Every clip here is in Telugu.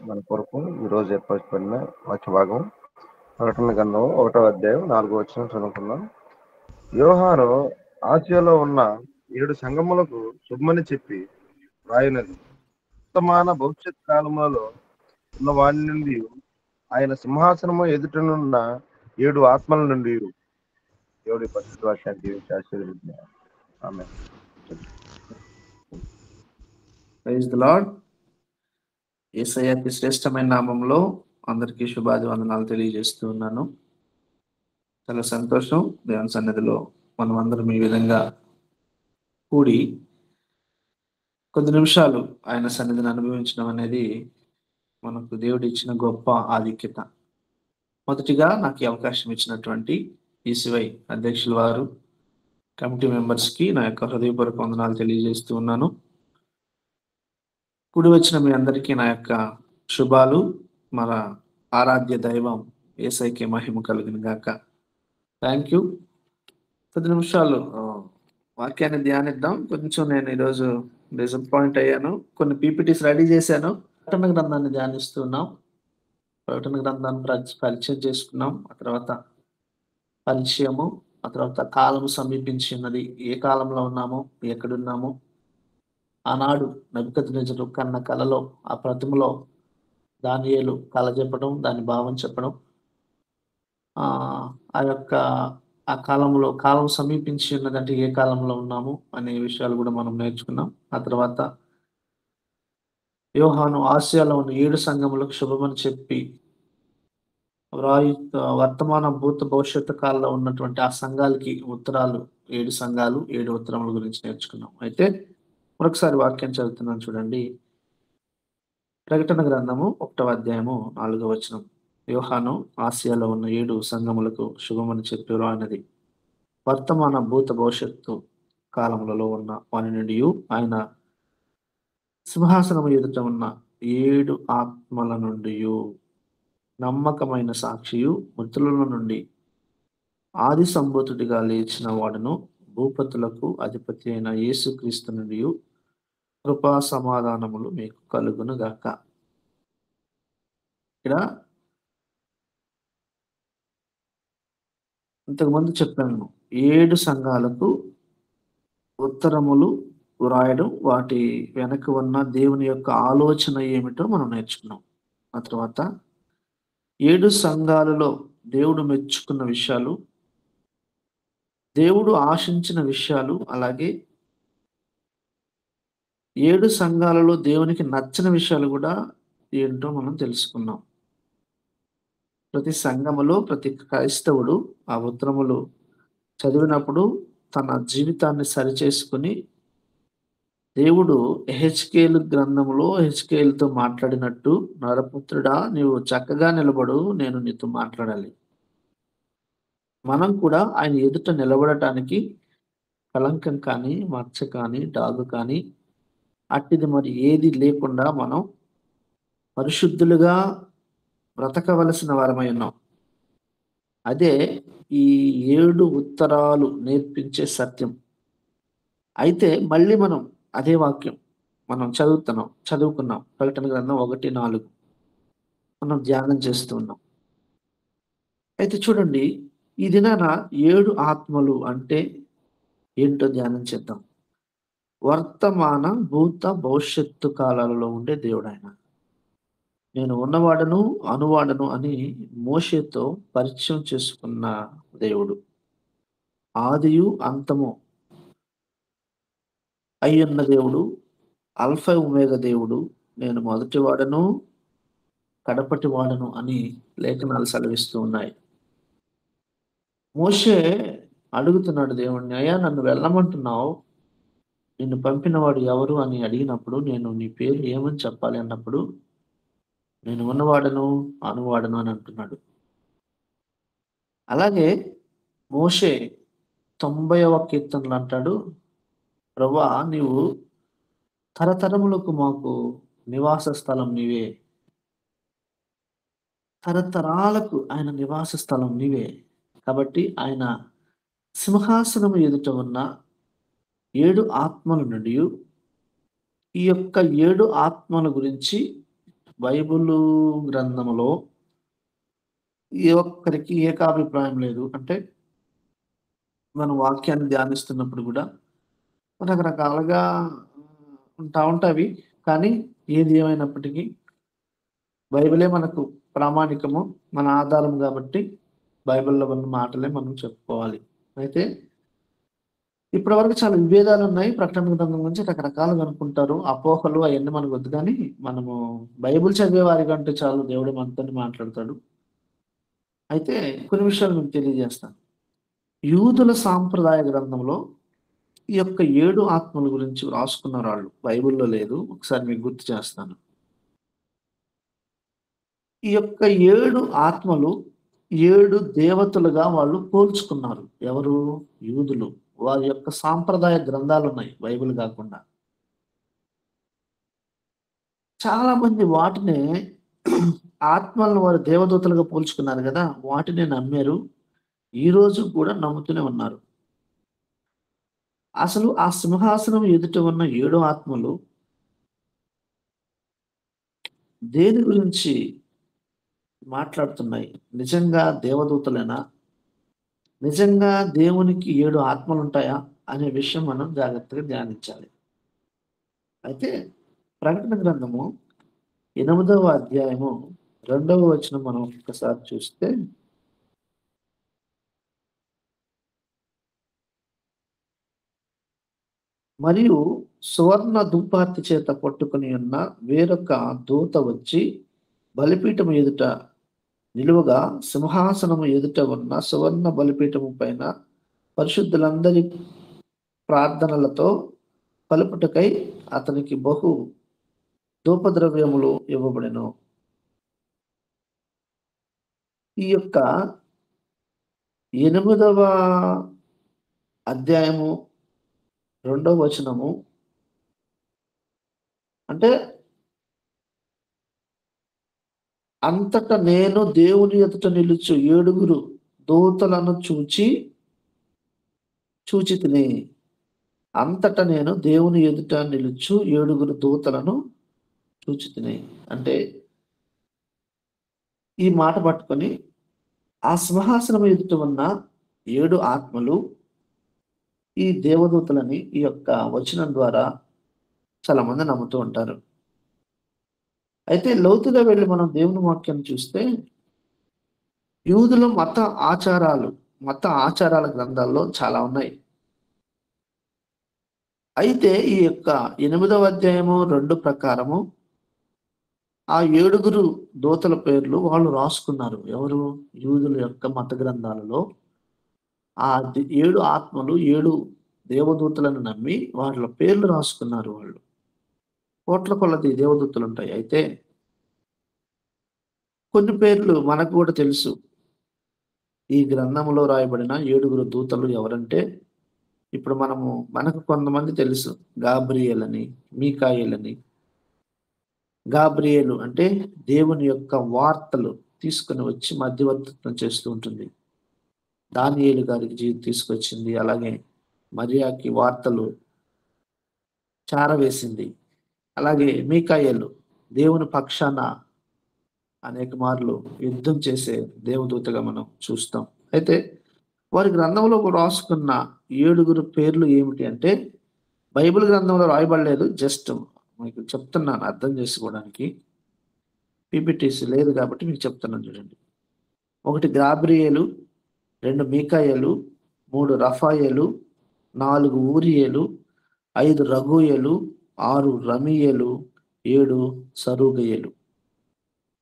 మన కొరకు ఈరోజు ఏర్పరచబడిన వాక్య భాగం ప్రకటన గ్రంథం 1వ అధ్యాయం 4వ వచనం చదువుకుందాం. యోహాను ఆసియాలో ఉన్న 7 సంఘములకు శుభమని చెప్పి రాయినది. వర్తమాన భవిష్యత్ కాలములలో ఉన్న వాని నుండి ఆయన సింహాసనము ఎదుటనున్న 7 ఆత్మల నుండి దేవుడి పరిశుద్ధ వాక్యాన్ని దీవించి ఆశీర్వదించును. ఆమేన్. Praise the lord. యేసయ్యకి శ్రేష్టమైన నామంలో అందరికీ శుభాభివందనాలు తెలియజేస్తూ ఉన్నాను. చాలా సంతోషం దేవుని సన్నిధిలో మనం అందరం ఈ విధంగా కూడి కొద్ది నిమిషాలు ఆయన సన్నిధిని అనుభవించడం అనేది మనకు దేవుడు ఇచ్చిన గొప్ప ఆధిక్యత. మొదటిగా నాకు ఈ అవకాశం ఇచ్చినటువంటి ఈసీవై అధ్యక్షుల వారు, కమిటీ మెంబర్స్కి నా యొక్క హృదయపూర్వక వందనాలు తెలియజేస్తూ ఉన్నాను. కూడి వచ్చిన మీ అందరికీ నా యొక్క శుభాలు. మన ఆరాధ్య దైవం యేసయ్యకి మహిమ కలుగును గాక. Thank you. 10 నిమిషాలు వాక్యాన్ని ధ్యానిద్దాం. కొంచెం నేను ఈరోజు డిసప్పాయింట్ అయ్యాను. కొన్ని పీపీటీస్ రెడీ చేశాను. ప్రకటన గ్రంథాన్ని ధ్యానిస్తున్నాం. ప్రకటన గ్రంథాన్ని పరిచయం చేసుకున్నాం. ఆ తర్వాత పరిచయము, ఆ తర్వాత కాలం సమీపించి ఉన్నది, ఏ కాలంలో ఉన్నాము, ఎక్కడున్నాము. ఆనాడు నెబుకద్నెజరు కన్న కలలో ఆ ప్రతిమలో దానియేలు కల చెప్పడం, దాని భావం చెప్పడం, ఆ యొక్క ఆ కాలంలో కాలం సమీపించి ఉన్నదంటే ఏ కాలంలో ఉన్నాము అనే విషయాలు కూడా మనం నేర్చుకున్నాం. ఆ తర్వాత యోహాను ఆసియాలో ఉన్న 7 సంఘములకు శుభమని చెప్పి వర్తమాన భూత భవిష్యత్తు కాలంలో ఉన్నటువంటి ఆ సంఘాలకి ఉత్తరాలు 7 సంఘాలు 7 ఉత్తరముల గురించి నేర్చుకున్నాం. అయితే మరొకసారి వాక్యం చదువుతున్నాను చూడండి. ప్రకటన గ్రంథము 1వ అధ్యాయము 4వ వచనం. యోహాను ఆసియాలో ఉన్న 7 సంఘములకు శుభమని చెప్పి రాయినది. వర్తమాన భూత భవిష్యత్తు కాలములలో ఉన్న వాని నుండి ఆయన సింహాసనము ఎదుట ఉన్న 7 ఆత్మల నుండి నమ్మకమైన సాక్షియు, మృతుల నుండి ఆది సంభూతుడిగా లేచిన వాడును, భూపతులకు అధిపతి అయిన యేసుక్రీస్తు నుండి కృపా సమాధానములు మీకు కలుగును గాక. ఇక్కడ ఇంతకుముందు చెప్పాను 7 సంఘాలకు ఉత్తరములు వ్రాయడం, వాటి వెనక ఉన్న దేవుని యొక్క ఆలోచన ఏమిటో మనం నేర్చుకున్నాం. ఆ తర్వాత 7 సంఘాలలో దేవుడు మెచ్చుకున్న విషయాలు, దేవుడు ఆశించిన విషయాలు, అలాగే 7 సంఘాలలో దేవునికి నచ్చిన విషయాలు కూడా ఏంటో మనం తెలుసుకున్నాం. ప్రతి సంఘములో ప్రతి క్రైస్తవుడు ఆ ఉత్తరములు చదివినప్పుడు తన జీవితాన్ని సరిచేసుకుని దేవుడు ఎహెచ్కేలు గ్రంథములో ఎహెచ్కేలుతో మాట్లాడినట్టు, నరపుత్రుడా నీవు చక్కగా నిలబడు, నేను నీతో మాట్లాడాలి. మనం కూడా ఆయన ఎదుట నిలబడటానికి కలంకం కానీ, మచ్చ కానీ, డాగు కానీ అట్టిది మరి ఏది లేకుండా మనం పరిశుద్ధులుగా బ్రతకవలసిన వారమై ఉన్నాం. అదే ఈ 7 ఉత్తరాలు నేర్పించే సత్యం. అయితే మళ్ళీ మనం అదే వాక్యం మనం చదువుకున్నాం. ప్రకటన గ్రంథం 1:4 మనం ధ్యానం చేస్తూ ఉన్నాం. అయితే చూడండి, ఈ దినాన 7 ఆత్మలు అంటే ఏంటో ధ్యానం చేద్దాం. వర్తమాన భూత భవిష్యత్తు కాలాలలో ఉండే దేవుడు ఆయన. నేను ఉన్నవాడను అనువాడను అని మోషేతో పరిచయం చేసుకున్న దేవుడు. ఆదియు అంతము అయ్యున్న దేవుడు, అల్ఫా ఒమేగా దేవుడు, నేను మొదటి వాడను కడపటి వాడను అని లేఖనాలు సెలవిస్తూ ఉన్నాయి. మోషే అడుగుతున్నాడు దేవుణ్ణి, అయ్యా నన్ను వెళ్ళమంటున్నావు, నిన్ను పంపినవాడు ఎవరు అని అడిగినప్పుడు నేను నీ పేరు ఏమని చెప్పాలి అన్నప్పుడు నేను ఉన్నవాడను అనువాడను అని అంటున్నాడు. అలాగే మోషే 90వ కీర్తనలు అంటాడు, ప్రభువా నీవు తరతరములకు మాకు నివాస స్థలం నీవే. తరతరాలకు ఆయన నివాస స్థలం నీవే. కాబట్టి ఆయన సింహాసనం ఎదుట ఉన్న 7 ఆత్మల నుండి ఈ యొక్క 7 ఆత్మల గురించి బైబిల్ గ్రంథములో ఏ ఒక్కరికి ఏకాభిప్రాయం లేదు. అంటే మనం వాక్యాన్ని ధ్యానిస్తున్నప్పుడు కూడా రకరకాలుగా ఉంటావి. కానీ ఏది ఏమైనప్పటికీ బైబిలే మనకు ప్రామాణికము, మన ఆధారం కాబట్టి బైబిల్‌లో ఉన్న మాటలే మనం చెప్పుకోవాలి. అయితే ఇప్పటివరకు చాలా విభేదాలు ఉన్నాయి. ప్రకటన గ్రంథం గురించి రకరకాలుగా అనుకుంటారు. అపోహలు అయన్నీ మనకొద్దు గానీ, మనము బైబిల్ చదివే వారికంటే చాలు దేవుడు మనతోని మాట్లాడతాడు. అయితే కొన్ని విషయాలు మీకు తెలియజేస్తాను. యూదుల సాంప్రదాయ గ్రంథంలో ఈ యొక్క 7 ఆత్మల గురించి రాసుకున్నారాళ్ళు. బైబిల్‌లో లేదు. ఒకసారి మీకు గుర్తు చేస్తాను. ఈ యొక్క 7 ఆత్మలు 7 దేవతలుగా వాళ్ళు పోల్చుకున్నారు. ఎవరు? యూదులు. వారి యొక్క సాంప్రదాయ గ్రంథాలున్నాయి బైబిల్ గాకుండా. చాలా మంది వాటినే ఆత్మలను వారు దేవదూతలుగా పోల్చుకున్నారు గదా! వాటినే నమ్మారు. ఈరోజు కూడా నమ్ముతూనే ఉన్నారు. అసలు ఆ సింహాసనం ఎదుట ఉన్న 7 ఆత్మలు దేని గురించి మాట్లాడుతున్నాయి? నిజంగా దేవదూతలేనా? నిజంగా దేవునికి 7 ఆత్మలుంటాయా? అనే విషయం మనం జాగ్రత్తగా ధ్యానించాలి. అయితే ప్రకటన గ్రంథము 8వ అధ్యాయము 2వ వచనం మనం ఒక్కసారి చూస్తే మరియు సువర్ణ దుంపార్తి చేత పట్టుకొని ఉన్న వేరొక దూత వచ్చి బలిపీఠము ఎదుట నిలువగా సింహాసనము ఎదుట ఉన్న సువర్ణ బలిపీఠము పైన పరిశుద్ధులందరి ప్రార్థనలతో కలుపుటకై అతనికి బహు ధూపద్రవ్యములు ఇవ్వబడెను. ఈ యొక్క 8వ అధ్యాయము 2వ వచనము అంటే అంతట నేను దేవుని ఎదుట నిలుచు 7 దూతలను చూచితిని. అంతట నేను దేవుని ఎదుట నిలుచు 7 దూతలను చూచితిని. అంటే ఈ మాట పట్టుకొని ఆ సింహాసనం ఎదుట ఉన్న 7 ఆత్మలు ఈ దేవదూతలని ఈ యొక్క వచనం ద్వారా చాలా మంది నమ్ముతూ ఉంటారు. అయితే లోతుగా వెళ్లి మనం దేవుని వాక్యాన్ని చూస్తే యూదుల మత ఆచారాల గ్రంథాల్లో చాలా ఉన్నాయి. అయితే ఈ యొక్క 8వ అధ్యాయము 2 ప్రకారము ఆ 7 దూతల పేర్లు వాళ్ళు రాసుకున్నారు. ఎవరు? యూదుల యొక్క మత గ్రంథాలలో ఆ 7 ఆత్మలు 7 దేవదూతలను నమ్మి వాళ్ళ పేర్లు రాసుకున్నారు వాళ్ళు. కోట్ల కొలది దేవదూతలుంటాయి. అయితే కొన్ని పేర్లు మనకు కూడా తెలుసు. ఈ గ్రంథంలో రాయబడిన 7 దూతలు ఎవరంటే ఇప్పుడు మనకు కొంతమంది తెలుసు. గాబ్రియేల్ అని, మీకాయేల్ అని. గాబ్రియేలు అంటే దేవుని యొక్క వార్తలు తీసుకొని వచ్చి మధ్యవర్తిత్వం చేస్తూ ఉంటుంది. దానియేలు గారికి తీసుకొచ్చింది. అలాగే మరియాకి వార్తలు చారవేసింది. అలాగే మీకాయేలు దేవుని పక్షాన అనేక మార్లు యుద్ధం చేసే దేవదూతగా మనం చూస్తాం. అయితే వారి గ్రంథంలో రాసుకున్న 7 పేర్లు ఏమిటి అంటే బైబిల్ గ్రంథంలో రాయబడలేదు. జస్ట్ మీకు చెప్తున్నాను అర్థం చేసుకోవడానికి. పీపీటీసీ లేదు కాబట్టి మీకు చెప్తున్నాను చూడండి. 1 గాబ్రియేలు, 2 మీకాయేలు, 3 రఫాయేలు, 4 ఊరియేలు, 5 రగూయేలు, 6 రమీయేలు, 7 సరూగయేలు.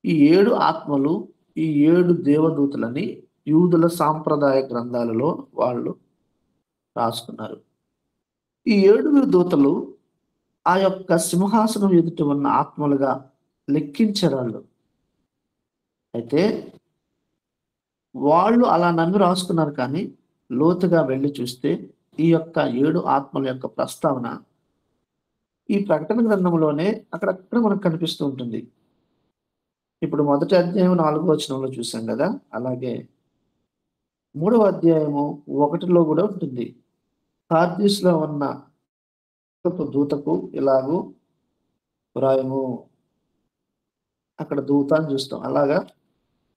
ఈ 7 ఆత్మలు, ఈ 7 దేవదూతలని యూదుల సాంప్రదాయ గ్రంథాలలో వాళ్ళు రాసుకున్నారు. ఈ 7 దూతలు ఆ యొక్క సింహాసనం ఎదుట ఉన్న ఆత్మలుగా లెక్కించారాళ్ళు. అయితే వాళ్ళు అలా నమ్మి రాసుకున్నారు. కానీ లోతుగా వెళ్లి చూస్తే ఈ యొక్క 7 ఆత్మల యొక్క ప్రస్తావన ఈ ప్రకటన గ్రంథంలోనే అక్కడక్కడ మనకు కనిపిస్తూ ఉంటుంది. ఇప్పుడు మొదటి అధ్యాయం 4వ వచనంలో చూసాం కదా! అలాగే 3వ అధ్యాయము 1లో కూడా ఉంటుంది. సార్దీస్‌లో ఉన్న దూతకు ఇలాగు వ్రాయము. అక్కడ దూత అని చూస్తాం. అలాగా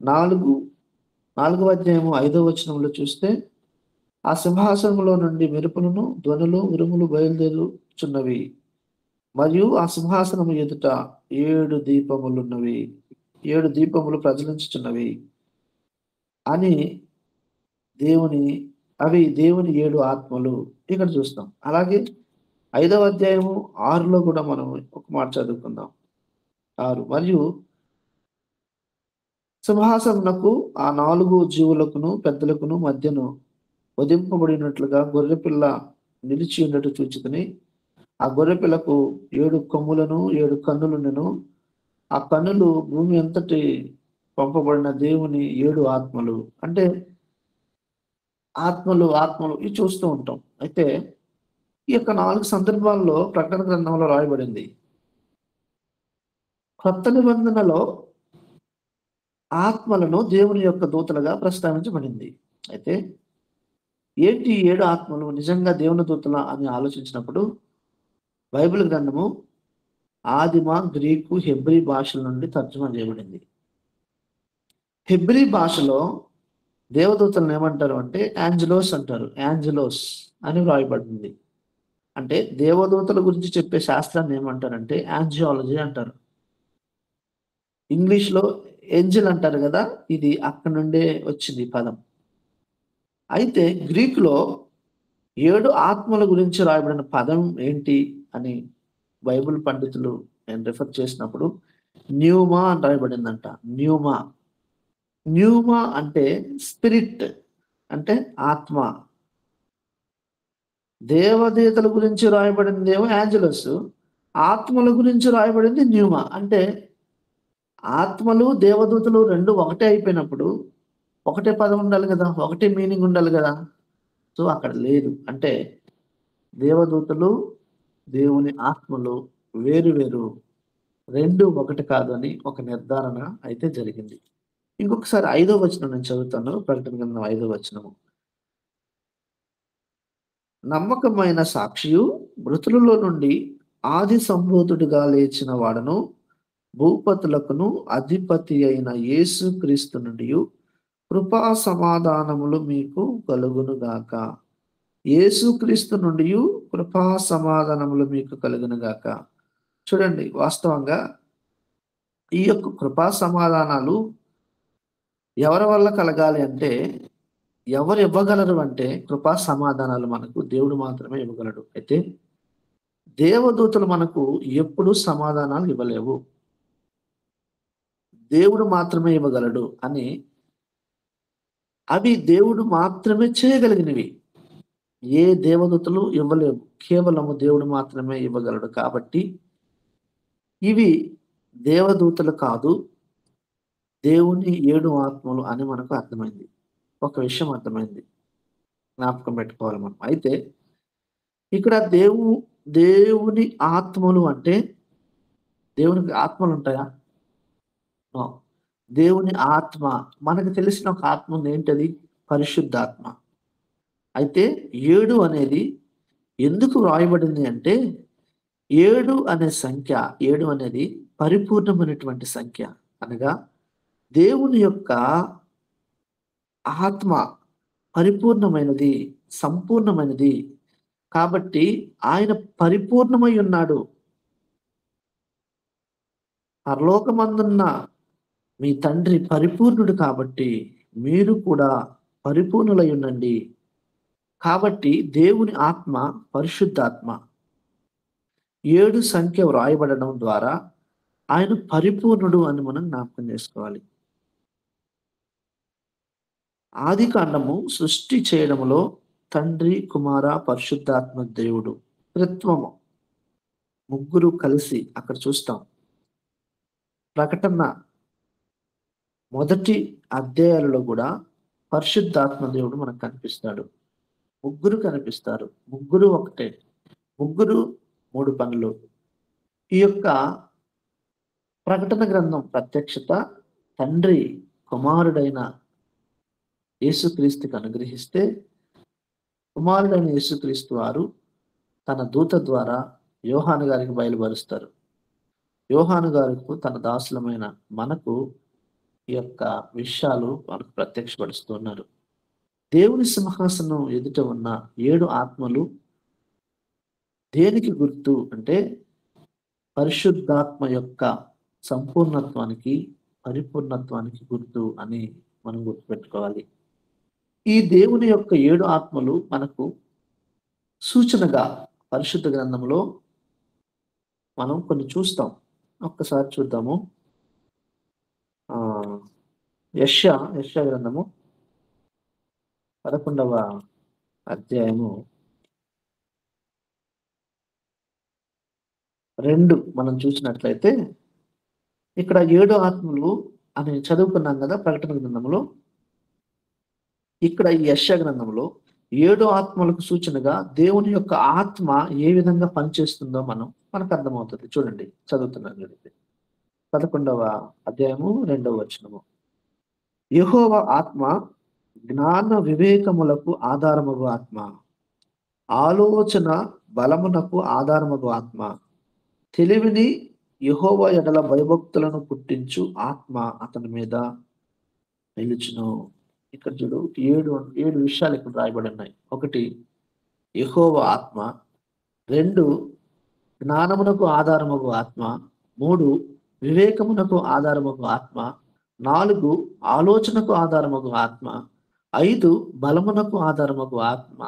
4వ అధ్యాయము 5వ వచనంలో చూస్తే ఆ సింహాసనములో నుండి మెరుపులను ధ్వనులు ఉరుములు బయలుదేరుచున్నవి మరియు ఆ సింహాసనము ఎదుట 7 దీపములున్నవి. 7 దీపములు ప్రజ్వలించుచున్నవి అని దేవుని 7 ఆత్మలు ఇక్కడ చూస్తాం. అలాగే 5వ అధ్యాయము 6లో కూడా మనం ఒక మాట చదువుకుందాం. 6 మరియు సింహాసనమునకు ఆ 4 జీవులకును పెద్దలకును మధ్యను వధింపబడినట్లుగా గొర్రెపిల్ల నిలిచి ఉన్నట్టు చూచుకుని ఆ గొర్రెపిల్లకు 7 కొమ్ములను 7 కన్నులుండెను. ఆ కన్నులు భూమి అంతటి పంపబడిన దేవుని 7 ఆత్మలు. అంటే ఆత్మలు ఇవి చూస్తూ ఉంటాం. అయితే ఈ యొక్క 4 సందర్భాల్లో ప్రకటన గ్రంథంలో రాయబడింది. కొత్త నిబంధనలో ఆత్మలను దేవుని యొక్క దూతలుగా ప్రస్తావించబడింది. అయితే ఏంటి 7 ఆత్మలు నిజంగా దేవుని దూతల అని ఆలోచించినప్పుడు బైబిల్ గ్రంథము ఆదిమ, గ్రీకు, హెబ్రీ భాషల నుండి తర్జుమా చేయబడింది. హెబ్రీ భాషలో దేవదూతలను ఏమంటారు అంటే యాంజెలోస్ అంటారు. యాంజెలోస్ అని వ్రాయబడింది. అంటే దేవదూతల గురించి చెప్పే శాస్త్రాన్ని ఏమంటారంటే యాంజియాలజీ అంటారు. ఇంగ్లీష్లో ఏంజెల్ అంటారు కదా, ఇది అక్కడ నుండే వచ్చింది పదం. అయితే గ్రీకులో 7 ఆత్మల గురించి రాయబడిన పదం ఏంటి అని బైబిల్ పండితులు నేను రిఫర్ చేసినప్పుడు న్యూమా అని రాయబడిందంట. న్యూమా అంటే స్పిరిట్, అంటే ఆత్మ. దేవదేవతల గురించి రాయబడింది ఏమో యాంజెలస్, ఆత్మల గురించి రాయబడింది న్యూమా. అంటే ఆత్మలు దేవదూతలు రెండు ఒకటే అయిపోయినప్పుడు ఒకటే పదం ఉండాలి కదా, ఒకటే మీనింగ్ ఉండాలి కదా. సో అక్కడ లేదు. అంటే దేవదూతలు దేవుని ఆత్మలు వేరు వేరు, రెండు ఒకటి కాదు అని ఒక నిర్ధారణ అయితే జరిగింది. ఇంకొకసారి 5వ వచనం నేను చదువుతాను. ప్రకటన గ్రంథం 5వ వచనము. నమ్మకమైన సాక్షియు మృతులలో నుండి ఆది సంభూతుడిగా లేచిన వాడను భూపతులకును అధిపతి అయిన యేసు క్రీస్తు నుండి కృపా సమాధానములు మీకు కలుగును గాక. యేసు క్రీస్తు నుండి కృపా సమాధానములు మీకు కలుగును గాక. చూడండి, వాస్తవంగా ఈ యొక్క కృపా సమాధానాలు ఎవరి వల్ల కలగాలి అంటే, ఎవరు ఇవ్వగలరు అంటే కృపా సమాధానాలు మనకు దేవుడు మాత్రమే ఇవ్వగలడు. అయితే దేవదూతలు మనకు ఎప్పుడు సమాధానాలు ఇవ్వలేవు, దేవుడు మాత్రమే ఇవ్వగలడు అని. అవి దేవుడు మాత్రమే చేయగలిగినవి, ఏ దేవదూతలు ఇవ్వలేవు, కేవలము దేవుడు మాత్రమే ఇవ్వగలడు. కాబట్టి ఇవి దేవదూతలు కాదు, దేవుని 7 ఆత్మలు అని మనకు అర్థమైంది. ఒక విషయం అర్థమైంది, జ్ఞాపకం పెట్టుకోవాలి మనం. అయితే ఇక్కడ దేవుని ఆత్మలు అంటే దేవునికి ఆత్మలు ఉంటాయా? దేవుని ఆత్మ, మనకు తెలిసిన ఒక ఆత్మ ఉంది. ఏంటది? పరిశుద్ధాత్మ. అయితే 7 అనేది ఎందుకు వ్రాయబడింది అంటే 7 అనే సంఖ్య, 7 అనేది పరిపూర్ణమైనటువంటి సంఖ్య. అనగా దేవుని యొక్క ఆత్మ పరిపూర్ణమైనది, సంపూర్ణమైనది. కాబట్టి ఆయన పరిపూర్ణమై ఉన్నాడు. పరలోకమందున్న మీ తండ్రి పరిపూర్ణుడు కాబట్టి మీరు కూడా పరిపూర్ణులై ఉండండి. కాబట్టి దేవుని ఆత్మ పరిశుద్ధాత్మ. 7 సంఖ్య వ్రాయబడడం ద్వారా ఆయన పరిపూర్ణుడు అని మనం జ్ఞాపకం చేసుకోవాలి. ఆది కాండము సృష్టి చేయడంలో తండ్రి, కుమార, పరిశుద్ధాత్మ దేవుడు త్రిత్వము ముగ్గురు కలిసి అక్కడ చూస్తాం. ప్రకటన మొదటి అధ్యాయాలలో కూడా పరిశుద్ధాత్మ దేవుడు మనకు కనిపిస్తాడు. ముగ్గురు కనిపిస్తారు, ముగ్గురు ఒకటే, ముగ్గురు 3 పనులు. ఈ యొక్క ప్రకటన గ్రంథం ప్రత్యక్షత తండ్రి కుమారుడైన యేసుక్రీస్తుకి అనుగ్రహిస్తే, కుమారుడైన యేసుక్రీస్తు వారు తన దూత ద్వారా యోహాను గారికి బయలుపరుస్తారు. యోహాను గారికి తన దాసులమైన మనకు ఈ యొక్క విషయాలు మనకు ప్రత్యక్షపరుస్తున్నారు. దేవుని సింహాసనం ఎదుట ఉన్న 7 ఆత్మలు దేనికి గుర్తు అంటే పరిశుద్ధాత్మ యొక్క సంపూర్ణత్వానికి, పరిపూర్ణత్వానికి గుర్తు అని మనం గుర్తుపెట్టుకోవాలి. ఈ దేవుని యొక్క 7 ఆత్మలు మనకు సూచనగా పరిశుద్ధ గ్రంథంలో మనం కొన్ని చూస్తాం. ఒక్కసారి చూద్దాము. యెషయా గ్రంథము 11వ అధ్యాయము 2 మనం చూసినట్లయితే ఇక్కడ 7 ఆత్మలు అని చదువుకున్నాం కదా ప్రకటన గ్రంథంలో. ఇక్కడ ఈ యెషయా గ్రంథంలో 7 ఆత్మలకు సూచనగా దేవుని యొక్క ఆత్మ ఏ విధంగా పనిచేస్తుందో మనకు అర్థమవుతుంది. చూడండి, చదువుతున్నాను చూడండి. 11వ అధ్యాయము 2వ వచనము. యెహోవా ఆత్మ జ్ఞాన వివేకములకు ఆధారమగు ఆత్మ, ఆలోచన బలమునకు ఆధారమగు ఆత్మ, తెలివిని యెహోవా ఎడల భయభక్తులను పుట్టించు ఆత్మ అతని మీద నిలుచును. ఇక్కడ చూడు, 7 విషయాలు ఇక్కడ రాయబడి ఉన్నాయి. 1 యెహోవా ఆత్మ, 2 జ్ఞానమునకు ఆధారమగు ఆత్మ, 3 వివేకమునకు ఆధారమగు ఆత్మ, 4 ఆలోచనకు ఆధారమగు ఆత్మ, 5 బలమునకు ఆధారమగు ఆత్మ,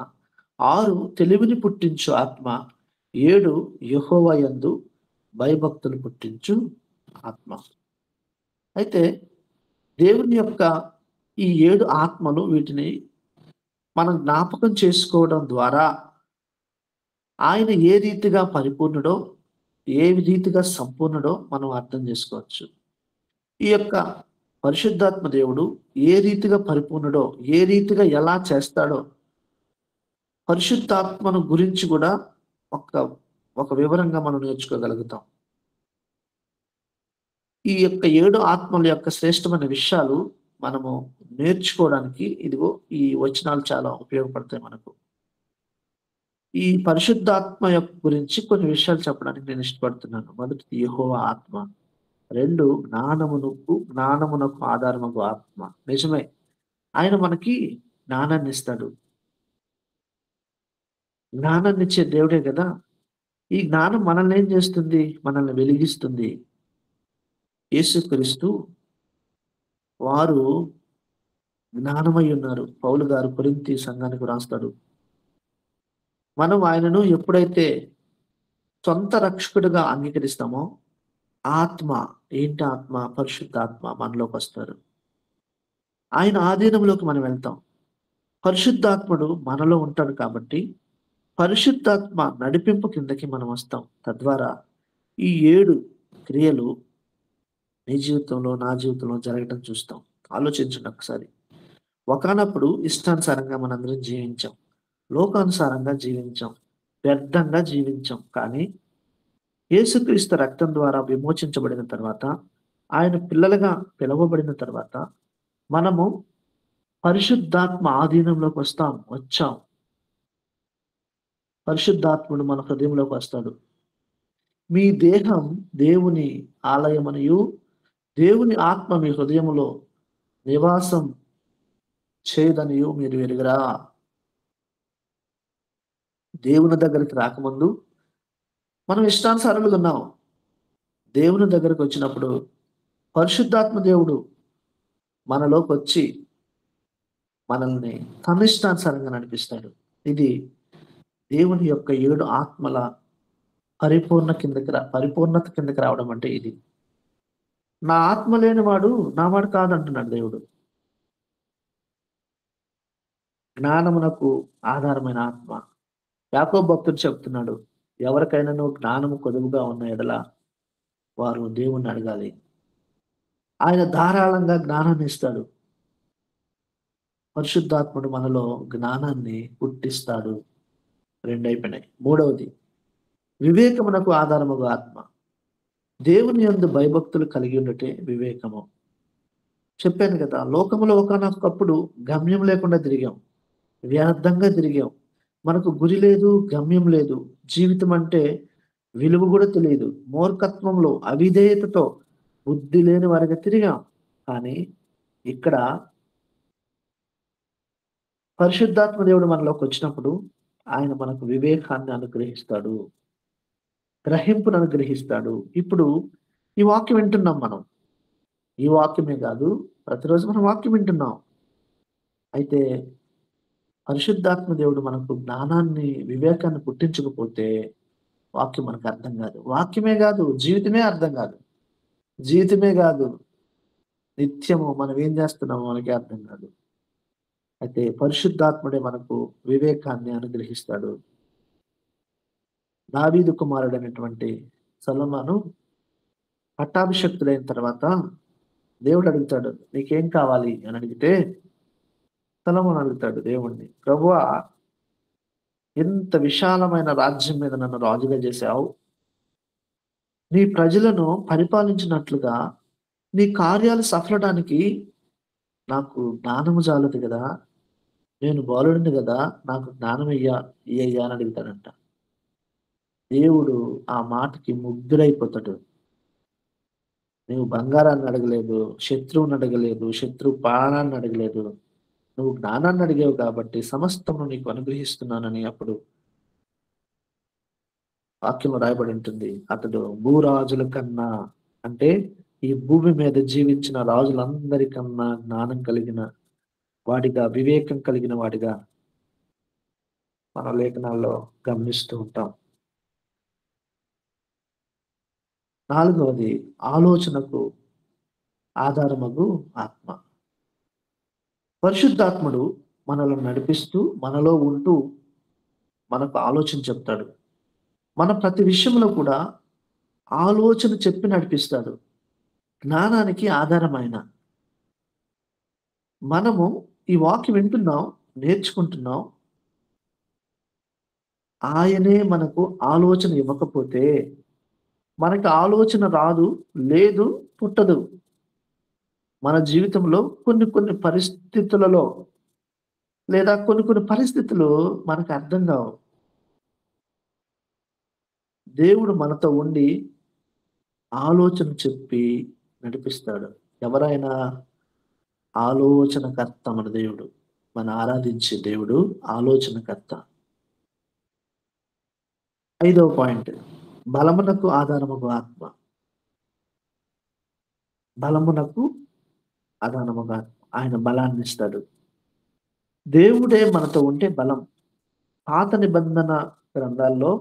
6 తెలివిని పుట్టించు ఆత్మ, 7 యెహోవా యందు భయభక్తులు పుట్టించు ఆత్మ. అయితే దేవుని యొక్క ఈ 7 ఆత్మలు, వీటిని మనం జ్ఞాపకం చేసుకోవడం ద్వారా ఆయన ఏ రీతిగా పరిపూర్ణుడో, ఏ రీతిగా సంపూర్ణుడో మనం అర్థం చేసుకోవచ్చు. ఈ యొక్క పరిశుద్ధాత్మ దేవుడు ఏ రీతిగా పరిపూర్ణుడో, ఏ రీతిగా ఎలా చేస్తాడో పరిశుద్ధాత్మను గురించి కూడా ఒక వివరంగా మనం నేర్చుకోగలుగుతాం. ఈ యొక్క 7 ఆత్మల యొక్క శ్రేష్టమైన విషయాలు మనము నేర్చుకోవడానికి ఇదిగో ఈ వచనాలు చాలా ఉపయోగపడతాయి మనకు. ఈ పరిశుద్ధాత్మ యొక్క గురించి కొన్ని విషయాలు చెప్పడానికి నేను ఇష్టపడుతున్నాను. మొదటిది యెహోవా ఆత్మ, 2 జ్ఞానమునకు ఆధారమగు ఆత్మ. నిజమే, ఆయన మనకి జ్ఞానాన్ని ఇస్తాడు. జ్ఞానాన్ని ఇచ్చే దేవుడే కదా. ఈ జ్ఞానం మనల్ని ఏం చేస్తుంది? మనల్ని వెలిగిస్తుంది. యేసుక్రీస్తు వారు జ్ఞానమై ఉన్నారు. పౌలు గారు కొరింథీ సంఘానికి రాస్తాడు, మనం ఆయనను ఎప్పుడైతే సొంత రక్షకుడిగా అంగీకరిస్తామో ఆత్మ, ఏంటి ఆత్మ? పరిశుద్ధాత్మ మనలోకి వస్తారు. ఆయన ఆధీనంలోకి మనం వెళ్తాం. పరిశుద్ధాత్ముడు మనలో ఉంటాడు కాబట్టి పరిశుద్ధాత్మ నడిపింపు కిందకి మనం వస్తాం. తద్వారా ఈ 7 క్రియలు నీ జీవితంలో, నా జీవితంలో జరగటం చూస్తాం. ఆలోచించండి ఒకసారి. ఒకనప్పుడు ఇష్టానుసారంగా మనందరం జీవించాం, లోకానుసారంగా జీవించాం, వ్యర్థంగా జీవించాం. కానీ యేసుక్రీస్తు రక్తం ద్వారా విమోచించబడిన తర్వాత, ఆయన పిల్లలుగా పిలువబడిన తర్వాత మనము పరిశుద్ధాత్మ ఆధీనంలోకి వచ్చాం. పరిశుద్ధాత్ముడు మన హృదయంలోకి వస్తాడు. మీ దేహం దేవుని ఆలయమనియు దేవుని ఆత్మ మీ హృదయంలో నివాసం చేయదనియు మీరు ఎరుగరా. దేవుని దగ్గరికి రాకముందు మనం ఇష్టానుసారులుగా ఉన్నాం. దేవుని దగ్గరికి వచ్చినప్పుడు పరిశుద్ధాత్మ దేవుడు మనలోకి వచ్చి మనల్ని తన ఇష్టానుసారంగా నడిపిస్తాడు. ఇది దేవుని యొక్క 7 ఆత్మల పరిపూర్ణత కిందకి రావడం అంటే ఇది. నా ఆత్మ లేని వాడు నా వాడు కాదంటున్నాడు దేవుడు. జ్ఞానమునకు ఆధారమైన ఆత్మ. యాకోబు భక్తుడు చెప్తున్నాడు, ఎవరికైనా జ్ఞానము కొదువుగా ఉన్న ఎడల వారు దేవుణ్ణి అడగాలి, ఆయన ధారాళంగా జ్ఞానాన్ని ఇస్తాడు. పరిశుద్ధాత్ముడు మనలో జ్ఞానాన్ని పుట్టిస్తాడు. 2 అయిపోయినాయి. 3వది వివేకమునకు ఆధారముగా ఆత్మ. దేవుని యందు భయభక్తులు కలిగి ఉండటే వివేకము. చెప్పాను కదా, లోకములో ఒకనొకప్పుడు గమ్యం లేకుండా తిరిగాం, వ్యర్థంగా తిరిగాం. మనకు గురి లేదు, గమ్యం లేదు. జీవితం అంటే విలువ కూడా తెలియదు. మూర్ఖత్వంలో, అవిధేయతతో బుద్ధి లేని వారిగా తిరిగాం. కానీ ఇక్కడ పరిశుద్ధాత్మ దేవుడు మనలోకి వచ్చినప్పుడు ఆయన మనకు వివేకాన్ని అనుగ్రహిస్తాడు. గ్రహింపును అనుగ్రహిస్తాడు. ఇప్పుడు ఈ వాక్యం వింటున్నాం మనం. ఈ వాక్యమే కాదు, ప్రతిరోజు మనం వాక్యం వింటున్నాం. అయితే పరిశుద్ధాత్మ దేవుడు మనకు జ్ఞానాన్ని, వివేకాన్ని పుట్టించకపోతే వాక్యం మనకు అర్థం కాదు. వాక్యమే కాదు, జీవితమే అర్థం కాదు. జీవితమే కాదు, నిత్యము మనం ఏం చేస్తున్నామో మనకి అర్థం కాదు. అయితే పరిశుద్ధాత్ముడే మనకు వివేకాన్ని అనుగ్రహిస్తాడు. దావీదు కుమారుడైనటువంటి సొలొమోను పట్టాభిషిక్తుడైన తర్వాత దేవుడు అడుగుతాడు, నీకేం కావాలి అని అడిగితే సొలొమోను అడుగుతాడు దేవుణ్ణి, ప్రభువా, ఎంత విశాలమైన రాజ్యం మీద నన్ను రాజుగా చేశావు. నీ ప్రజలను పరిపాలించినట్లుగా నీ కార్యాలు సఫలడానికి నాకు జ్ఞానము చాలదు కదా. నేను బాలుడిని కదా, నాకు జ్ఞానం ఇయ్యయ్యా అని అడుగుతాడంట. దేవుడు ఆ మాటకి ముగ్ధుడైపోతాడు. నువ్వు బంగారాన్ని అడగలేదు, శత్రువుని అడగలేదు, శత్రువు ప్రాణాన్ని అడగలేదు. నువ్వు జ్ఞానాన్ని అడిగావు కాబట్టి సమస్తము నీకు అనుగ్రహిస్తున్నానని అప్పుడు వాక్యం రాయబడి ఉంటుంది. అతడు భూరాజుల కన్నా, అంటే ఈ భూమి మీద జీవించిన రాజులందరికన్నా జ్ఞానం కలిగిన వాడిగా, వివేకం కలిగిన వాడిగా మన లేఖనాల్లో గమనిస్తూ ఉంటాం. నాలుగవది, ఆలోచనకు ఆధారమగు ఆత్మ. పరిశుద్ధాత్ముడు మనల్ని నడిపిస్తూ, మనలో ఉంటూ మనకు ఆలోచన చెప్తాడు. మన ప్రతి విషయంలో కూడా ఆలోచన చెప్పి నడిపిస్తాడు. జ్ఞానానికి ఆధారమైన మనము ఈ వాక్యం వింటున్నాం, నేర్చుకుంటున్నాం. ఆయనే మనకు ఆలోచన ఇవ్వకపోతే మనకి ఆలోచన రాదు, లేదు, పుట్టదు. మన జీవితంలో కొన్ని కొన్ని పరిస్థితులలో లేదా కొన్ని కొన్ని పరిస్థితులు మనకు అర్థం కావు. దేవుడు మనతో ఉండి ఆలోచన చెప్పి నడిపిస్తాడు. ఎవరైనా ఆలోచనకర్త మన దేవుడు. మన ఆరాధించే దేవుడు ఆలోచనకర్త. ఐదవ పాయింట్, బలమునకు ఆధారమగు ఆత్మ. బలమునకు ఆధారముగా ఆయన బలాన్ని ఇస్తాడు. దేవుడే మనతో ఉంటే బలం. పాత నిబంధన గ్రంథాల్లో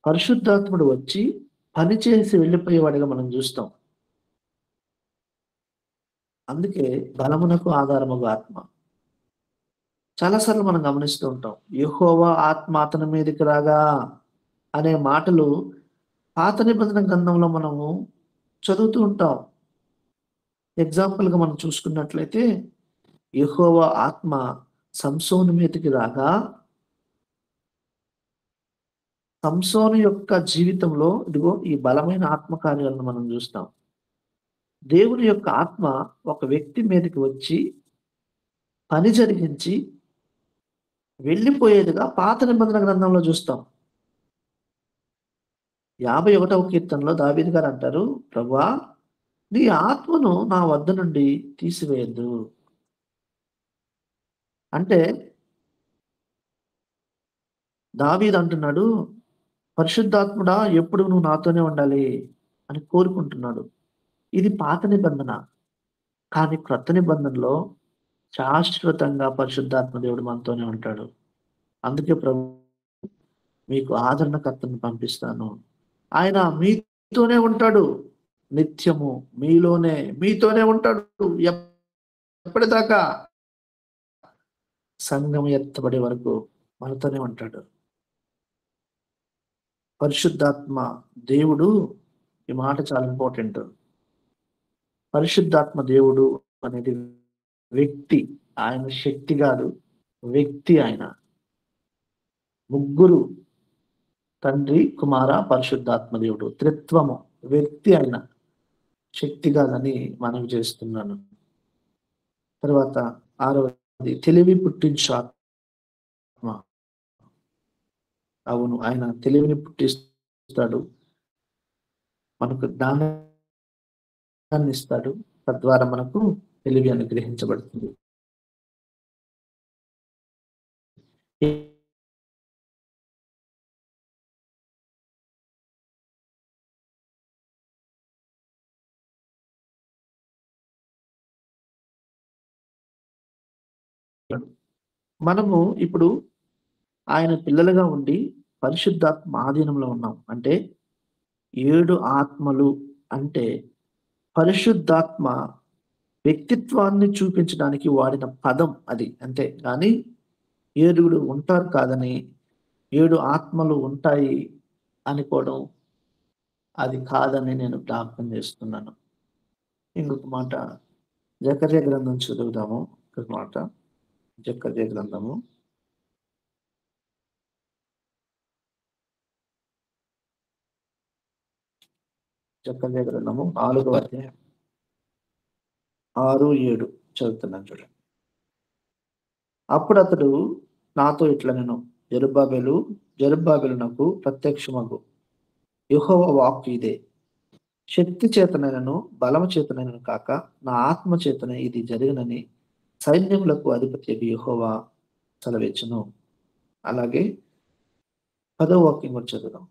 పరిశుద్ధాత్ముడు వచ్చి పనిచేసి వెళ్ళిపోయేవాడిగా మనం చూస్తాం. అందుకే బలమునకు ఆధారముగా ఆత్మ. చాలాసార్లు మనం గమనిస్తూ ఉంటాం, యెహోవా ఆత్మ అతని మీదకి రాగా అనే మాటలు పాత నిబంధన గ్రంథంలో మనము చదువుతూ ఉంటాం. ఎగ్జాంపుల్గా మనం చూసుకున్నట్లయితే యెహోవా ఆత్మ సంసోను మీదకి రాగా, సంసోను యొక్క జీవితంలో ఇదిగో ఈ బలమైన ఆత్మకార్యాలను మనం చూస్తాం. దేవుని యొక్క ఆత్మ ఒక వ్యక్తి మీదకి వచ్చి పని జరిగించి వెళ్ళిపోయేదిగా పాత నిబంధన గ్రంథంలో చూస్తాం. 51వ కీర్తనలో దావీదు గారు అంటారు, ప్రభువా, నీ ఆత్మను నా వద్ద నుండి తీసివేయద్దు. అంటే దావీదు అంటున్నాడు, పరిశుద్ధాత్ముడా, ఎప్పుడు నువ్వు నాతోనే ఉండాలి అని కోరుకుంటున్నాడు. ఇది పాత నిబంధన. కానీ క్రొత్త నిబంధనలో శాశ్వతంగా పరిశుద్ధాత్మ దేవుడు మనతోనే ఉంటాడు. అందుకే ప్రభు, మీకు ఆదరణకర్తను పంపిస్తాను. ఆయన మీతోనే ఉంటాడు. నిత్యము మీలోనే, మీతోనే ఉంటాడు. ఎప్పటిదాకా? సంఘం ఎత్తబడే వరకు మనతోనే ఉంటాడు. పరిశుద్ధాత్మ దేవుడు, ఈ మాట చాలా ఇంపార్టెంట్. పరిశుద్ధాత్మ దేవుడు అనేది వ్యక్తి. ఆయన శక్తి కాదు, వ్యక్తి. ఆయన ముగ్గురు, తండ్రి, కుమార, పరిశుద్ధాత్మ దేవుడు, త్రిత్వము, వ్యక్తి. ఆయన శక్తి కాదని మనవి చేస్తున్నాను. తర్వాత ఆరవది, తెలివి పుట్టించు ఆత్మ. అవును, ఆయన తెలివిని పుట్టిస్తూ ఇస్తాడు, మనకు జ్ఞానాన్ని ఇస్తాడు, తద్వారా మనకు తెలివి అనుగ్రహించబడుతుంది. మనము ఇప్పుడు ఆయన పిల్లలుగా ఉండి పరిశుద్ధాత్మ ఆధీనంలో ఉన్నాం. అంటే 7 ఆత్మలు అంటే పరిశుద్ధాత్మ వ్యక్తిత్వాన్ని చూపించడానికి వాడిన పదం అది. అంతే కానీ 7 ఉంటారు కాదని, 7 ఆత్మలు ఉంటాయి అనుకోవడం అది కాదని నేను జ్ఞాపకం చేస్తున్నాను. ఇంకొక మాట జకర్య గ్రంథం చదువుదాము. ఒక మాట జకర్య గ్రంథము 4వ అధ్యాయం 6, 7 చదువుతున్నాను చూడండి. అప్పుడు అతడు నాతో ఇట్లనెను, జెరుబ్బాబెలునకు ప్రత్యక్షమగు యెహోవా వాక్కు ఇదే, శక్తి చేతనైనను బలము చేతనైనను కాక నా ఆత్మ చేతనే ఇది జరిగినని సైన్యములకు అధిపతి యెహోవా సెలవిచ్చును. అలాగే 10వ వాక్యం కూడా చదువుదాం.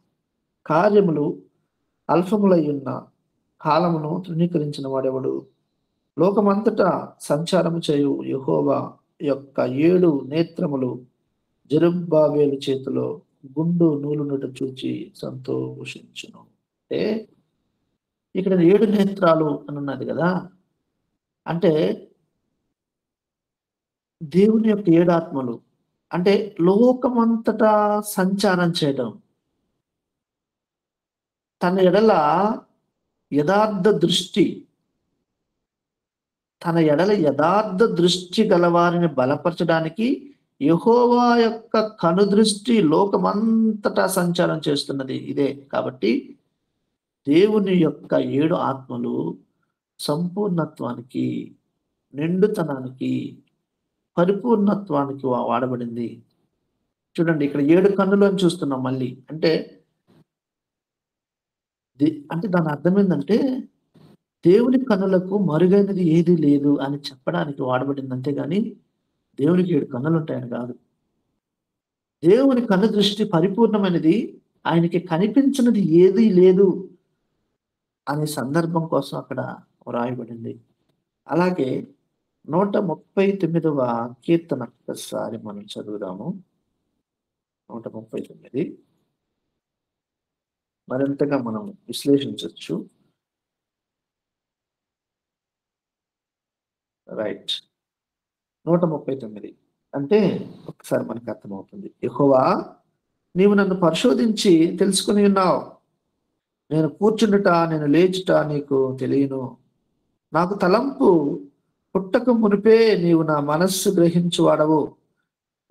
కార్యములు అల్పములై ఉన్న కాలమును తృణీకరించిన వాడెవడు? లోకమంతటా సంచారము చేయు యెహోవా యొక్క 7 నేత్రములు జెరుబ్బాబెలు చేతిలో గుండు నూలునుట చూచి సంతోషించును. అంటే ఇక్కడ 7 నేత్రాలు అని ఉన్నది కదా, అంటే దేవుని యొక్క 7 ఆత్మలు అంటే లోకమంతటా సంచారం చేయడం, తన ఎడల యథార్థ దృష్టి, తన ఎడల యథార్థ దృష్టి గలవారిని బలపరచడానికి యెహోవా యొక్క కనుదృష్టి లోకమంతటా సంచారం చేస్తున్నది ఇదే. కాబట్టి దేవుని యొక్క 7 ఆత్మలు సంపూర్ణత్వానికి, నిండుతనానికి, పరిపూర్ణత్వానికి వాడబడింది. చూడండి, ఇక్కడ 7 కన్నులు అని చూస్తున్నాం మళ్ళీ. అంటే దాని అర్థం ఏంటంటే దేవుని కన్నులకు మరుగైనది ఏది లేదు అని చెప్పడానికి వాడబడింది. అంతేగాని దేవునికి 7 కన్నులు ఉంటాయని కాదు. దేవుని కన్ను దృష్టి పరిపూర్ణమైనది, ఆయనకి కనిపించినది ఏది లేదు అనే సందర్భం కోసం అక్కడ వ్రాయబడింది. అలాగే 139వ కీర్తన ఒకసారి మనం చదువుదాము. 139 మరింతగా మనం విశ్లేషించవచ్చు. రైట్, 139 అంటే ఒకసారి మనకు అర్థమవుతుంది. యెహోవా, నీవు నన్ను పరిశోధించి తెలుసుకుని ఉన్నావు. నేను కూర్చుండుట, నేను లేచుట నీకు తెలియను. నాకు తలంపు పుట్టక మునిపే నీవు నా మనస్సు గ్రహించువాడవు.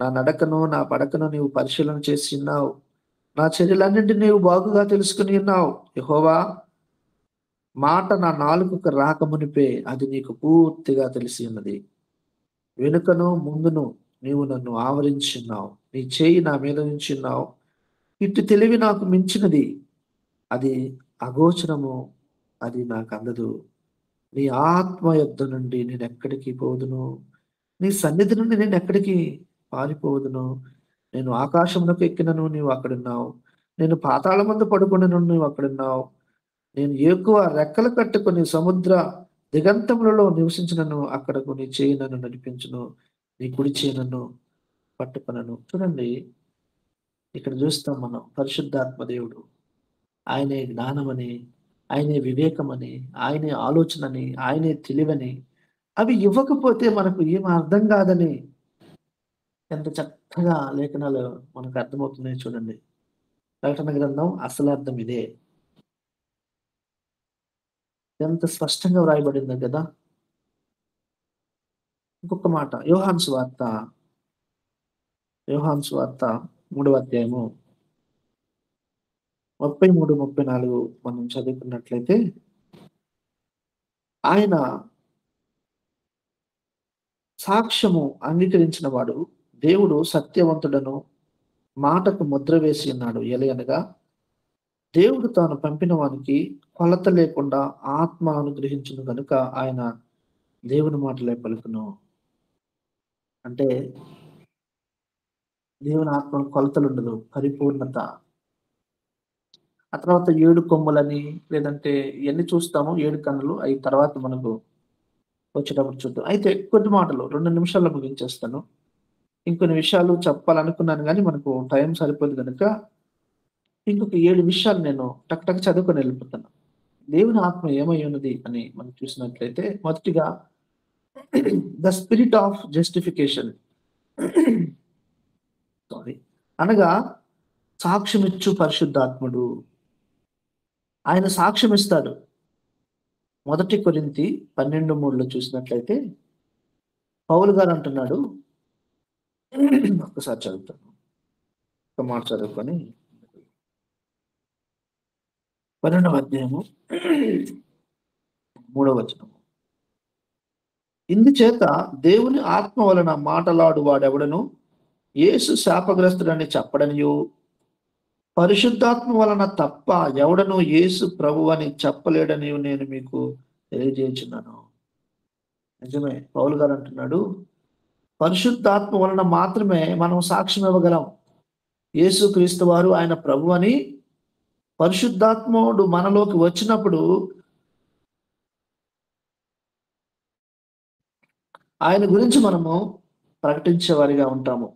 నా నడకను నా పడకను నీవు పరిశీలన చేసి ఉన్నావు. నా చర్యలన్నింటినీ నీవు బాగుగా తెలుసుకుని ఉన్నావు. యెహోవా, మాట నా నాలుకకు రాక మునిపే అది నీకు పూర్తిగా తెలిసి ఉన్నది. వెనుకను ముందును నీవు నన్ను ఆవరించి ఉన్నావు. నీ చేయి నా మీద నుంచి ఉన్నావు. ఇటు తెలివి నాకు మించినది, అది అగోచరము, అది నాకు అందదు. నీ ఆత్మ యొద్ద నుండి నేను ఎక్కడికి పోదును? నీ సన్నిధి నుండి నేను ఎక్కడికి పారిపోదును? నేను ఆకాశమునకు ఎక్కినను, నీవు అక్కడున్నావు. నేను పాతాళమందు పడుకునను, నీవు అక్కడున్నావు. నేను ఎక్కువ రెక్కలు కట్టుకుని సముద్ర దిగంతములలో నివసించినను, అక్కడకు నీ చేయి నన్ను నడిపించును, నీ కుడి చేయి నన్ను పట్టుకొనను. చూడండి, ఇక్కడ చూస్తాం మనం పరిశుద్ధాత్మ దేవుడు, ఆయనే జ్ఞానమని, ఆయనే వివేకమని, ఆయనే ఆలోచనని, ఆయనే తెలివని, అవి ఇవ్వకపోతే మనకు ఏం అర్థం కాదని ఎంత చక్కగా లేఖనాలు మనకు అర్థమవుతున్నాయి. చూడండి, ప్రకటన గ్రంథం అసలు అర్థం ఇదే. ఎంత స్పష్టంగా వ్రాయబడింది కదా. ఇంకొక మాట, యోహాను సువార్త 3వ అధ్యాయము 33, 34 మనం చదువుకున్నట్లయితే, ఆయన సాక్ష్యము అంగీకరించిన వాడు దేవుడు సత్యవంతుడను మాటకు ముద్ర వేసి ఉన్నాడు. ఎలయనగా దేవుడు తాను పంపిన వానికి కొలత లేకుండా ఆత్మ అనుగ్రహించును కనుక ఆయన దేవుని మాటలే పలుకును. అంటే దేవుని ఆత్మ కొలతలు ఉండదు, పరిపూర్ణత. ఆ తర్వాత 7 కొమ్ములని లేదంటే ఇవన్నీ చూస్తాము, 7 కన్నులు అవి తర్వాత మనకు వచ్చేటప్పుడు చూద్దాం. అయితే కొద్ది మాటలు 2 నిమిషాల్లో ముగించేస్తాను. ఇంకొన్ని విషయాలు చెప్పాలనుకున్నాను గానీ మనకు టైం సరిపోదు గనుక ఇంకొక 7 విషయాలు నేను టక్ టక్ చదువుకొని వెళ్ళిపోతాను. దేవుని ఆత్మ ఏమై ఉన్నది అని మనం చూసినట్లయితే మొదటిగా the spirit of justification sorry అనగా సాక్ష్యమిచ్చు పరిశుద్ధాత్ముడు. ఆయన సాక్ష్యం ఇస్తాడు. 1 కొరింథీ 12:3 చూసినట్లయితే పౌలు గారు అంటున్నాడు, ఒక్కసారి చదువుతాను, ఒక మాట చదువుకొని 12వ అధ్యాయము 3వ వచనము. ఇందుచేత దేవుని ఆత్మ వలన మాటలాడు వాడెవడను యేసు శాపగ్రస్తుడని చెప్పడనియు, పరిశుద్ధాత్మ వలన తప్ప ఎవడను యేసు ప్రభు అని చెప్పలేడని నేను మీకు తెలియజేయుచున్నాను. నిజమే, పౌలు గారు అంటున్నాడు, పరిశుద్ధాత్మ వలన మాత్రమే మనం సాక్ష్యం ఇవ్వగలం. యేసు క్రీస్తు వారు ఆయన ప్రభు అని పరిశుద్ధాత్ముడు మనలోకి వచ్చినప్పుడు ఆయన గురించి మనము ప్రకటించే వారిగా ఉంటాము.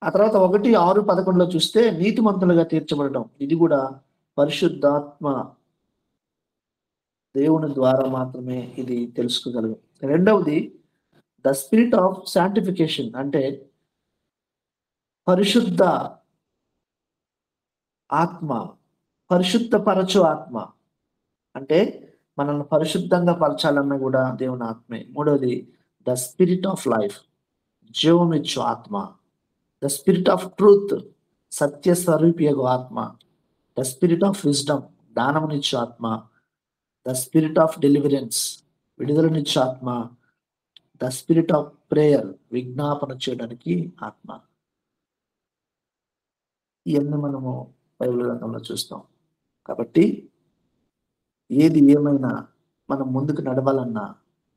ఆ తర్వాత 1:6-11 చూస్తే నీతిమంతులుగా తీర్చబడడం, ఇది కూడా పరిశుద్ధాత్మ దేవుని ద్వారా మాత్రమే ఇది తెలుసుకోగలము. రెండవది ద స్పిరిట్ ఆఫ్ శాంటిఫికేషన్, అంటే పరిశుద్ధ ఆత్మ, పరిశుద్ధపరచు ఆత్మ, అంటే మనల్ని పరిశుద్ధంగా పరచాలన్న కూడా దేవుని ఆత్మే. మూడవది ద స్పిరిట్ ఆఫ్ లైఫ్, జీవం ఇచ్చు ఆత్మ. ద స్పిరిట్ ఆఫ్ ట్రూత్, సత్య స్వరూపియగు ఆత్మ. ద స్పిరిట్ ఆఫ్ విజ్డమ్, జ్ఞానమునిచ్చు ఆత్మ. ద స్పిరిట్ ఆఫ్ డెలివరెన్స్, విడుదలనిచ్చు ఆత్మ. ద స్పిరిట్ ఆఫ్ ప్రేయర్, విజ్ఞాపన చేయడానికి ఆత్మ. ఇవన్నీ మనము బైబిల్ గ్రంథంలో చూస్తాం. కాబట్టి ఏది ఏమైనా మనం ముందుకు నడవాలన్నా,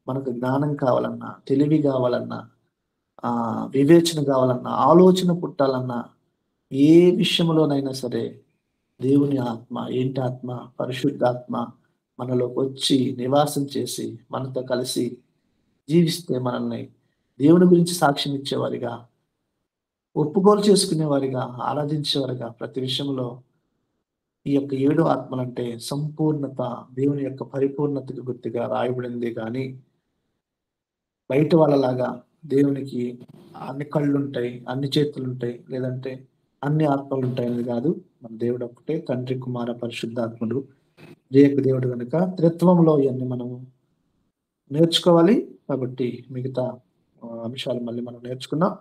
మనకు జ్ఞానం కావాలన్నా, తెలివి కావాలన్నా, వివేచన కావాలన్నా, ఆలోచన పుట్టాలన్నా, ఏ విషయంలోనైనా సరే దేవుని ఆత్మ, ఏంటి ఆత్మ? పరిశుద్ధాత్మ మనలోకి వచ్చి నివాసం చేసి మనతో కలిసి జీవిస్తే మనల్ని దేవుని గురించి సాక్ష్యం ఇచ్చేవారిగా, ఒప్పుకోలు చేసుకునేవారిగా, ఆరాధించేవారిగా, ప్రతి విషయంలో ఈ యొక్క 7 ఆత్మలంటే సంపూర్ణత, దేవుని యొక్క పరిపూర్ణతకు గుర్తుగా రాయబడింది. కానీ బయట వాళ్ళలాగా దేవునికి అన్ని కళ్ళు ఉంటాయి, అన్ని చేతులు ఉంటాయి, లేదంటే అన్ని ఆత్మలు ఉంటాయి అనేది కాదు. మన దేవుడు ఒకటే, తండ్రి, కుమార, పరిశుద్ధాత్ముడు, ఏక దేవుడు కనుక త్రిత్వంలో ఇవన్నీ మనము నేర్చుకోవాలి. కాబట్టి మిగతా అంశాలు మళ్ళీ మనం నేర్చుకున్నాం.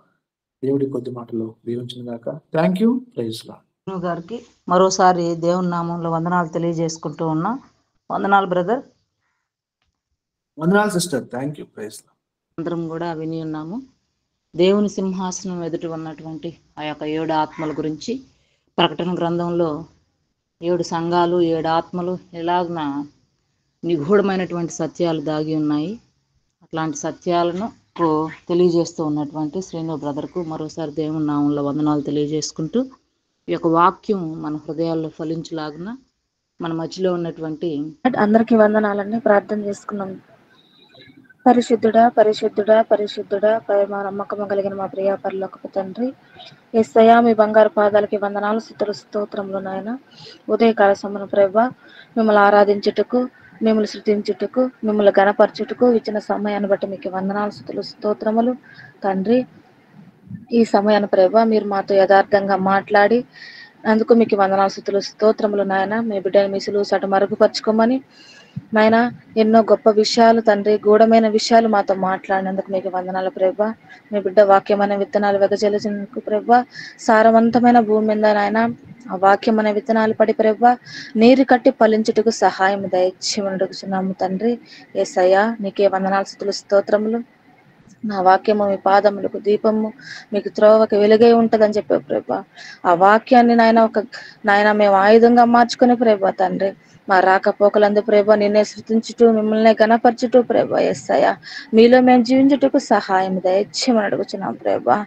దేవుడి కొద్ది మాటలు దీవించిన గాక. Thank you. Praise Lord. గారికి మరోసారి దేవుని నామంలో వందనాలు తెలియజేసుకుంటూ ఉన్నా. వందనాలు బ్రదర్. వందనాలు sister. Thank you. Praise Lord. అందరం కూడా విని ఉన్నాము. దేవుని సింహాసనం ఎదుట ఉన్నటువంటి ఆ యొక్క 7 ఆత్మల గురించి ప్రకటన గ్రంథంలో 7 సంఘాలు, 7 ఆత్మలు, ఎలాగున నిగూఢమైనటువంటి సత్యాలు దాగి ఉన్నాయి. అట్లాంటి సత్యాలను తెలియజేస్తూ ఉన్నటువంటి శ్రీను బ్రదర్కు మరోసారి దేవుని నామంలో వందనాలు తెలియజేసుకుంటూ, ఈ యొక్క వాక్యం మన హృదయాల్లో ఫలించులాగున మన మధ్యలో ఉన్నటువంటి అందరికీ వందనాలని ప్రార్థన చేసుకున్నాం. పరిశుద్ధుడా, పరిశుద్ధుడా, పరిశుద్ధుడా, ప్రేమ నమ్మకము కలిగిన మా ప్రియ పరలోకపు తండ్రి, యేసయ్యా మీ బంగారు పాదాలకి వందనాలు, స్తుతులు, స్తోత్రములు నాయన. ఉదయకాల సమన ప్రభా మిమ్మల్ని ఆరాధించుటకు, మిమ్మల్ని సృతించుటకు, మిమ్మల్ని గణపరచుటకు ఇచ్చిన సమయాన్ని బట్టి మీకు వందనాలు, స్తుతులు, స్తోత్రములు తండ్రి. ఈ సమయాన్ని ప్రభా మీరు మాతో యథార్థంగా మాట్లాడి అందుకు మీకు వందనాలు, స్తుతులు, స్తోత్రములు నాయన. మీ బిడ్డని మీ సిలువ చాటు మరుగుపరుచుకోమని నాయన ఎన్నో గొప్ప విషయాలు తండ్రి, గూఢమైన విషయాలు మాతో మాట్లాడినందుకు మీకు వందనాలు ప్రభా. మీ బిడ్డ వాక్యం అనే విత్తనాలు వెదజల్లినందుకు ప్రభా, సారవంతమైన భూమి మీద నాయన ఆ వాక్యం అనే విత్తనాలు పడి ప్రభా నీరు కట్టి ఫలించుటకు సహాయం దయచేయమని అడుగుచున్నాము తండ్రి. యేసయ్యా నీకే వందనాలు, స్తుతులు, స్తోత్రములు. నా వాక్యము మీ పాదములకు దీపము, మీకు త్రోవకి వెలుగై ఉంటదని చెప్పే ప్రభా. ఆ వాక్యాన్ని నాయన మేము ఆయుధంగా మార్చుకునే ప్రభా తండ్రి. మా రాకపోకలందు ప్రభా నిన్నే సృతించుటూ, మిమ్మల్ని గణపరచుటూ ప్రభా యేసయ్య మీలో మేము జీవించుటకు సహాయం దయచేయమని అడుగుచున్నాం ప్రభా.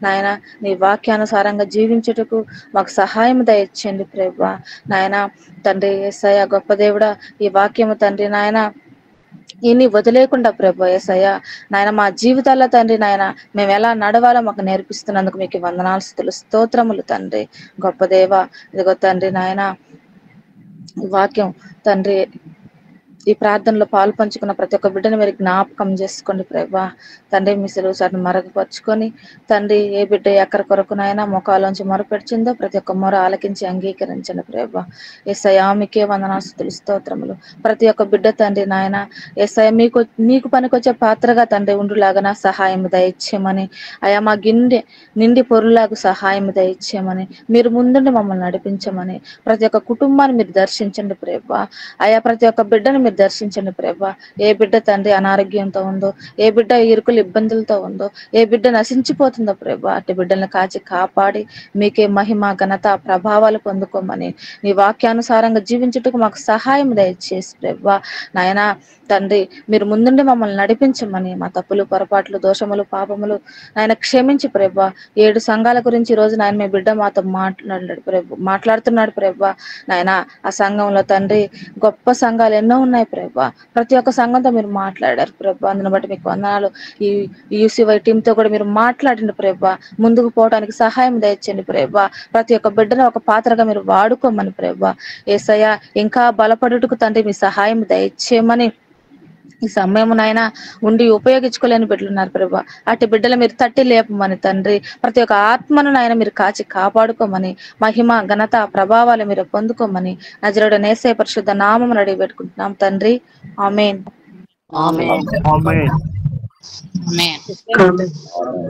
నాయన నీ వాక్యానుసారంగా జీవించుటకు మాకు సహాయం దయచేయండి ప్రభా. నాయన తండ్రి యేసయ్య గొప్ప దేవుడా, ఈ వాక్యము తండ్రి నాయన ఇన్ని వదిలేకుండా ప్రభు యేసయ్య నాయన మా జీవితాల్లో తండ్రి నాయన మేము ఎలా నడవాలో మాకు నేర్పిస్తున్నందుకు మీకు వందనాలు స్తుతులు స్తోత్రములు తండ్రి. గొప్ప దేవ, ఇదిగో తండ్రి నాయన ఈ వాక్యం తండ్రి ఈ ప్రార్థనలో పాలు పంచుకున్న ప్రతి ఒక్క బిడ్డని మీరు జ్ఞాపకం చేసుకోండి ప్రభా తండ్రి. మీ సెలవు సార్ని మరగపరుచుకొని తండ్రి ఏ బిడ్డ ఎక్కడి కొరకునైనా మొఖాలోంచి మొరపెడిచిందో ప్రతి ఒక్క మొర ఆలకించి అంగీకరించండి ప్రభా. యేసయ్యా మీకే వందనాలు స్తుతులు స్తోత్రములు. ప్రతి ఒక్క బిడ్డ తండ్రి నాయన యేసయ్య మీకు పనికొచ్చే పాత్రగా తండ్రి ఉండులాగా సహాయం దయచేయమని, అయా మా గిన్నె నిండి పొరులాగా సహాయం దయచేయమని, మీరు ముందుండి మమ్మల్ని నడిపించమని, ప్రతి ఒక్క కుటుంబాన్ని మీరు దర్శించండి ప్రభా. అయా ప్రతి ఒక్క బిడ్డను మీరు దర్శించండి ప్రభా. ఏ బిడ్డ తండ్రి అనారోగ్యంతో ఉందో, ఏ బిడ్డ ఇరుకులు ఇబ్బందులతో ఉందో, ఏ బిడ్డ నశించిపోతుందో ప్రభా, అటు బిడ్డలను కాచి కాపాడి మీకే మహిమ ఘనత ప్రభావాలు పొందుకోమని, నీ వాక్యానుసారంగా జీవించుటకు మాకు సహాయం దయచేసి ప్రభా నాయన తండ్రి మీరు ముందుండి మమ్మల్ని నడిపించమని, మా తప్పులు పొరపాట్లు దోషములు పాపములు నాయన క్షమించి ప్రభా. 7 సంఘాల గురించి ఈ రోజు నాయన మీ బిడ్డ మాతో మాట్లాడుతున్నాడు ప్రభా నాయన. ఆ సంఘంలో తండ్రి గొప్ప సంఘాలు ఎన్నో ఉన్నాయి ప్రభా. ప్రతి ఒక్క సంఘంతో మీరు మాట్లాడారు ప్రభా. అందుని బట్టి మీకు వందనాలు. ఈ యూసీవై టీంతో కూడా మీరు మాట్లాడండి ప్రభా. ముందుకు పోవడానికి సహాయం దయచేయండి ప్రభా. ప్రతి ఒక్క బిడ్డను ఒక పాత్రగా మీరు వాడుకోమని ప్రభా. యేసయ్య ఇంకా బలపడుటకు తండ్రి మీ సహాయం దయచేయమని, ఈ సమయం నాయన ఉండి ఉపయోగించుకోలేని బిడ్డలు ఉన్నారు ప్రభా. అటు బిడ్డలు మీరు తట్టి లేపమని తండ్రి. ప్రతి ఒక్క ఆత్మను నాయన మీరు కాచి కాపాడుకోమని, మహిమ ఘనత ప్రభావాలు మీరు పొందుకోమని నజరేయుడైన యేసయ్య పరిశుద్ధ నామమున అడిగి పెట్టుకుంటున్నాం తండ్రి. ఆమేన్. ఆమేన్. ఆమేన్. ఆమేన్.